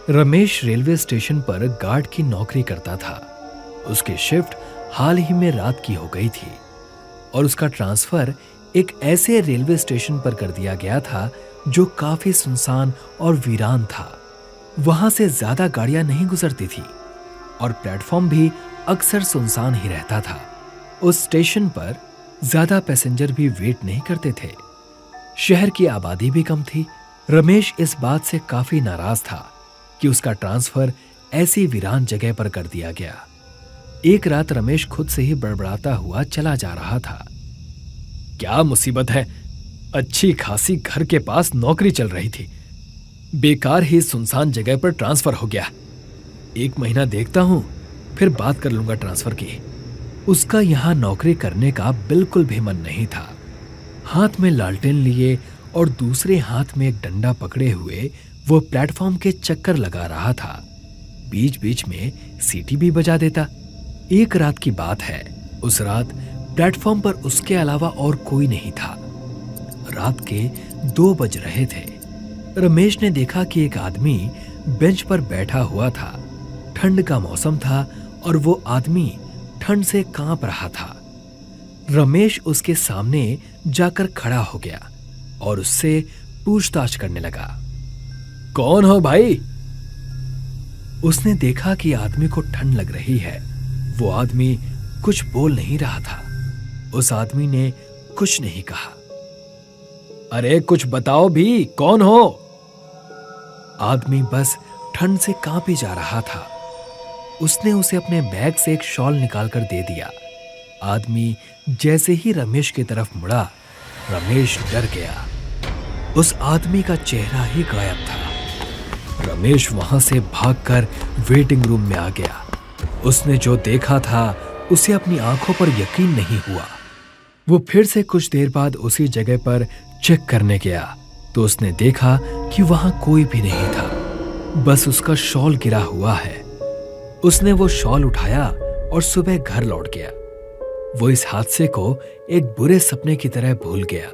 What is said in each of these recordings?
Ramesh railway station पर guard की नौकरी करता था। उसकी शिफ्ट हाल ही में रात की हो गई थी और उसका ट्रांसफर एक ऐसे रेलवे स्टेशन पर कर दिया गया था जो काफी सुनसान और वीरान था। वहां से ज्यादा गाड़ियां नहीं गुजरती थी और प्लेटफॉर्म भी अक्सर सुनसान ही रहता था। उस स्टेशन पर ज्यादा पैसेंजर भी वेट नहीं करते थे। शहर की आबादी भी कम थी। रमेश इस बात से काफी नाराज था कि उसका ट्रांसफर ऐसी वीरान जगह पर कर दिया गया। एक रात रमेश खुद से ही बड़बड़ाता हुआ चला जा रहा था। क्या मुसीबत है, अच्छी खासी घर के पास नौकरी चल रही थी, बेकार ही सुनसान जगह पर ट्रांसफर हो गया। 1 महीना देखता हूं, फिर बात कर लूंगा ट्रांसफर की। उसका यहां नौकरी करने का बिल्कुल भी मन नहीं था। हाथ में लालटेन लिए और दूसरे हाथ में एक डंडा पकड़े हुए वो प्लेटफॉर्म के चक्कर लगा रहा था। बीच बीच में सीटी भी बजा देता। एक रात की बात है। उस रात प्लेटफॉर्म पर उसके अलावा और कोई नहीं था। रात के 2 बज रहे थे। रमेश ने देखा कि एक आदमी बेंच पर बैठा हुआ था। ठंड का मौसम था और वो आदमी ठंड से कांप रहा था। रमेश उसके सामने जाकर खड़ा हो गया और उससे पूछताछ करने लगा। कौन हो भाई? उसने देखा कि आदमी को ठंड लग रही है। वो आदमी कुछ बोल नहीं रहा था। उस आदमी ने कुछ नहीं कहा। अरे कुछ बताओ भी, कौन हो? आदमी बस ठंड से कांपे जा रहा था। उसने उसे अपने बैग से एक शॉल निकालकर दे दिया। आदमी जैसे ही रमेश की तरफ मुड़ा, रमेश डर गया। उस आदमी का चेहरा ही गायब था। रमेश वहां से भागकर वेटिंग रूम में आ गया। उसने जो देखा था उसे अपनी आंखों पर यकीन नहीं हुआ। वो फिर से कुछ देर बाद उसी जगह पर चेक करने गया तो उसने देखा कि वहां कोई भी नहीं था, बस उसका शॉल गिरा हुआ है। उसने वो शॉल उठाया और सुबह घर लौट गया। वो इस हादसे को एक बुरे सपने की तरह भूल गया।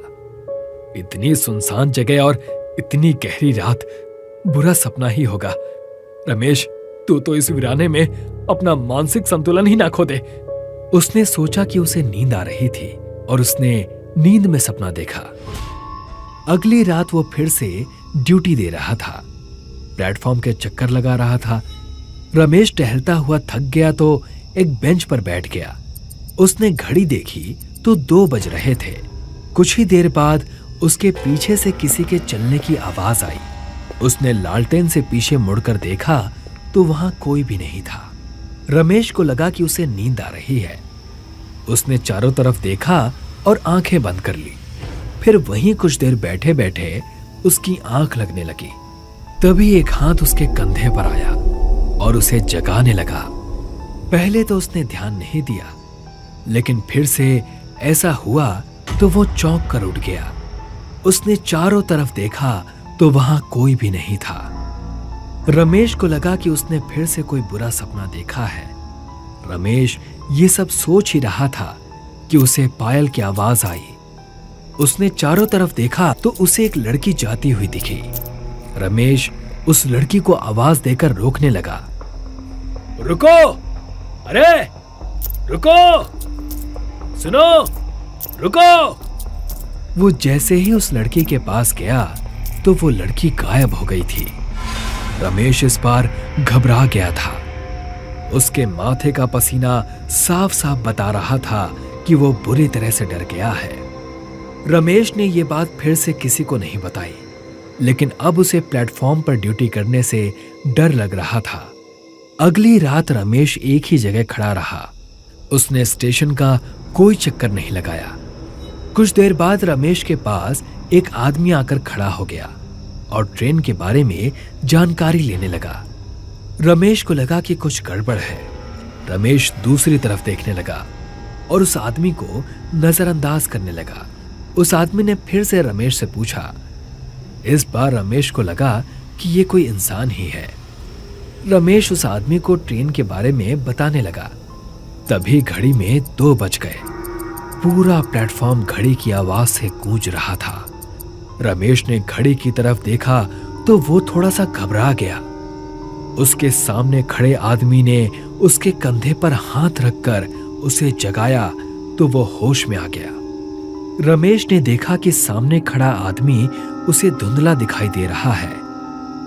इतनी सुनसान जगह और इतनी गहरी रात, बुरा सपना ही होगा। रमेश, तू तो इस वीराने में अपना मानसिक संतुलन ही ना खो दे। उसने सोचा कि उसे नींद आ रही थी और उसने नींद में सपना देखा। अगली रात वो फिर से ड्यूटी दे रहा था। प्लेटफॉर्म के चक्कर लगा रहा था। रमेश टहलता हुआ थक गया तो एक बेंच पर बैठ गया। उसने घड़ी देखी तो 2 बज रहे थे। कुछ ही देर बाद उसके पीछे से किसी के चलने की आवाज आई। उसने लालटेन से पीछे मुड़कर देखा तो वहां कोई भी नहीं था। रमेश को लगा कि उसे नींद आ रही है। उसने चारों तरफ देखा और आंखें बंद कर ली। फिर वहीं कुछ देर बैठे बैठे उसकी आंख लगने लगी। तभी एक हाथ उसके कंधे पर आया और उसे जगाने लगा। पहले तो उसने ध्यान नहीं दिया, लेकिन फिर से ऐसा हुआ तो वो चौंक कर उठ गया। उसने चारों तरफ देखा तो वहां कोई भी नहीं था। रमेश को लगा कि उसने फिर से कोई बुरा सपना देखा है। रमेश ये सब सोच ही रहा था कि उसे पायल की आवाज आई। उसने चारों तरफ देखा तो उसे एक लड़की जाती हुई दिखी। रमेश उस लड़की को आवाज देकर रोकने लगा। रुको! अरे रुको! सुनो! रुको! वो जैसे ही उस लड़की के पास गया तो वो लड़की गायब हो गई थी। रमेश इस बार घबरा गया था। उसके माथे का पसीना साफ साफ बता रहा था कि वो बुरी तरह से डर गया है। रमेश ने ये बात फिर से किसी को नहीं बताई, लेकिन अब उसे प्लेटफॉर्म पर ड्यूटी करने से डर लग रहा था। अगली रात रमेश एक ही जगह खड़ा रहा। उसने स्टेशन का कोई चक्कर नहीं लगाया। कुछ देर बाद रमेश के पास एक आदमी आकर खड़ा हो गया और ट्रेन के बारे में जानकारी लेने लगा। रमेश को लगा कि कुछ गड़बड़ है। रमेश दूसरी तरफ देखने लगा और उस आदमी को नजरअंदाज करने लगा। उस आदमी ने फिर से रमेश से पूछा। इस बार रमेश को लगा कि ये कोई इंसान ही है। रमेश उस आदमी को ट्रेन के बारे में बताने लगा। तभी घड़ी में 2 बज गए। पूरा प्लेटफॉर्म घड़ी की आवाज से गूंज रहा था। रमेश ने घड़ी की तरफ देखा तो वो थोड़ा सा घबरा गया। उसके सामने खड़े आदमी ने उसके कंधे पर हाथ रखकर उसे जगाया तो वो होश में आ गया। रमेश ने देखा कि सामने खड़ा आदमी उसे धुंधला दिखाई दे रहा है।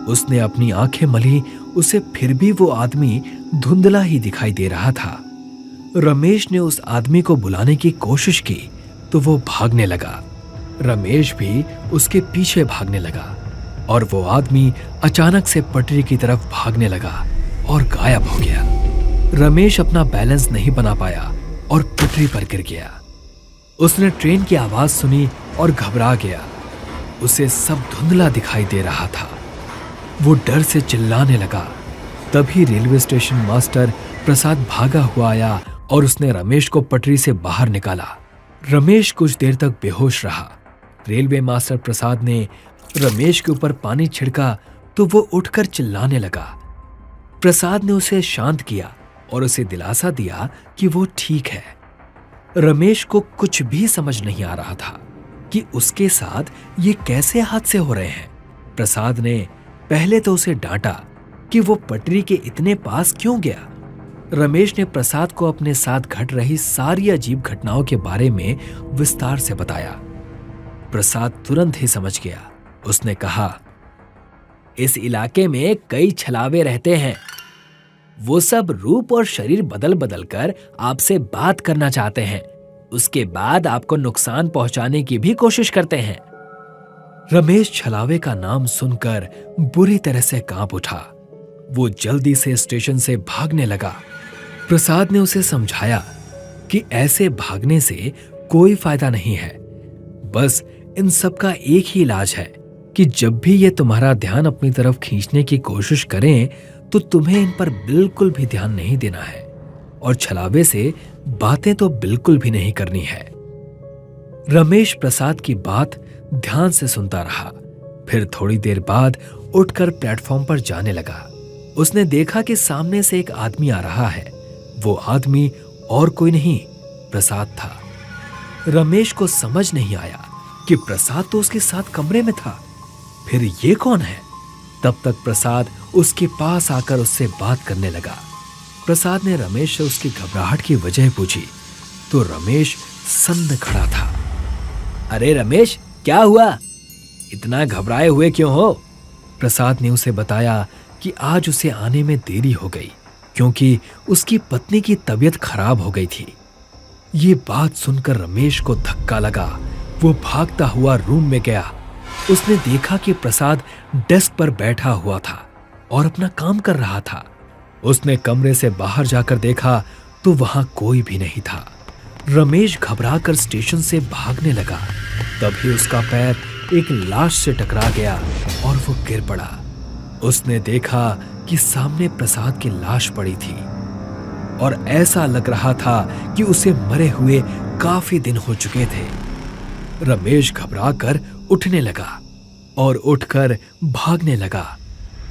उसने अपनी आंखें मली, उसे फिर भी वो आदमी धुंधला ही दिखाई दे रहा था। रमेश ने उस आदमी को बुलाने की कोशिश की तो वो भागने लगा। रमेश भी उसके पीछे भागने लगा और वो आदमी अचानक से पटरी की तरफ भागने लगा और गायब हो गया। रमेश अपना बैलेंस नहीं बना पाया और पटरी पर गिर गया। उसने ट्रेन की आवाज सुनी और घबरा गया। उसे सब धुंधला दिखाई दे रहा था। वो डर से चिल्लाने लगा। तभी रेलवे स्टेशन मास्टर प्रसाद भागा हुआ आया और उसने रमेश को पटरी से बाहर निकाला। रमेश कुछ देर तक बेहोश रहा। रेलवे मास्टर प्रसाद ने रमेश के ऊपर पानी छिड़का तो वो उठकर चिल्लाने लगा। प्रसाद ने उसे शांत किया और उसे दिलासा दिया कि वो ठीक है। रमेश को कुछ भी समझ नहीं आ रहा था कि उसके साथ ये कैसे हादसे हो रहे हैं। प्रसाद ने पहले तो उसे डांटा कि वो पटरी के इतने पास क्यों गया। रमेश ने प्रसाद को अपने साथ घट रही सारी अजीब घटनाओं के बारे में विस्तार से बताया। प्रसाद तुरंत ही समझ गया। उसने कहा, इस इलाके में कई छलावे रहते हैं। वो सब रूप और शरीर बदल बदल कर आपसे बात करना चाहते हैं। उसके बाद आपको नुकसान पहुंचाने की भी कोशिश करते हैं। रमेश छलावे का नाम सुनकर बुरी तरह से कांप उठा। वो जल्दी से स्टेशन से भागने लगा। प्रसाद ने उसे समझाया कि ऐसे भागने से कोई फायदा नहीं है। बस इन सब का एक ही इलाज है कि जब भी ये तुम्हारा ध्यान अपनी तरफ खींचने की कोशिश करें तो तुम्हें इन पर बिल्कुल भी ध्यान नहीं देना है और छलावे से बातें तो बिल्कुल भी नहीं करनी है। रमेश प्रसाद की बात ध्यान से सुनता रहा। फिर थोड़ी देर बाद उठकर प्लेटफॉर्म पर जाने लगा। उसने देखा कि सामने से एक आदमी आ रहा है। वो आदमी और कोई नहीं, प्रसाद था। रमेश को समझ नहीं आया कि प्रसाद तो उसके साथ कमरे में था, फिर ये कौन है। तब तक प्रसाद उसके पास आकर उससे बात करने लगा। प्रसाद ने रमेश से उसकी घबराहट की वजह पूछी तो रमेश सन्न खड़ा था। अरे रमेश, क्या हुआ? इतना घबराए हुए क्यों हो? प्रसाद ने उसे बताया कि आज उसे आने में देरी हो गई क्योंकि उसकी पत्नी की तबीयत खराब हो गई थी। ये बात सुनकर रमेश को धक्का लगा। वो भागता हुआ रूम में गया। उसने देखा कि प्रसाद डेस्क पर बैठा हुआ था और अपना काम कर रहा था। उसने कमरे से बाहर जाकर देखा तो वहां कोई भी नहीं था। रमेश घबराकर स्टेशन से भागने लगा। तभी उसका पैर एक लाश से टकरा गया और वो गिर पड़ा। उसने देखा कि सामने प्रसाद की लाश पड़ी थी और ऐसा लग रहा था कि उसे मरे हुए काफी दिन हो चुके थे। रमेश घबराकर उठने लगा और उठकर भागने लगा।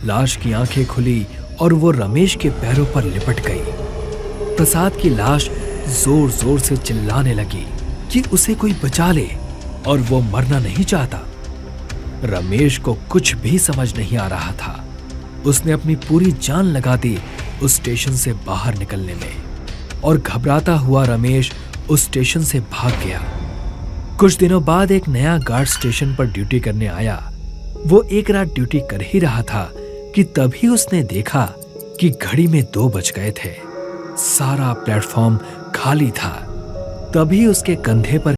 लाश की आंखें खुली और वो रमेश के पैरों पर लिपट गई। प्रसाद की लाश जोर जोर से चिल्लाने लगी कि उसे कोई बचा ले और वो मरना नहीं चाहता। रमेश को कुछ भी समझ नहीं आ रहा था। उसने अपनी पूरी जान लगा दी उस स्टेशन से बाहर निकलने में और घबराता हुआ रमेश उस स्टेशन से भाग गया। कुछ दिनों बाद एक नया गार्ड स्टेशन पर ड्यूटी करने आया। वो एक रात ड्यूटी कर ही रहा था कि तभी उसने देखा कि घड़ी में 2 बज गए थे। सारा प्लेटफॉर्म खाली था। तभी उसके कंधे पर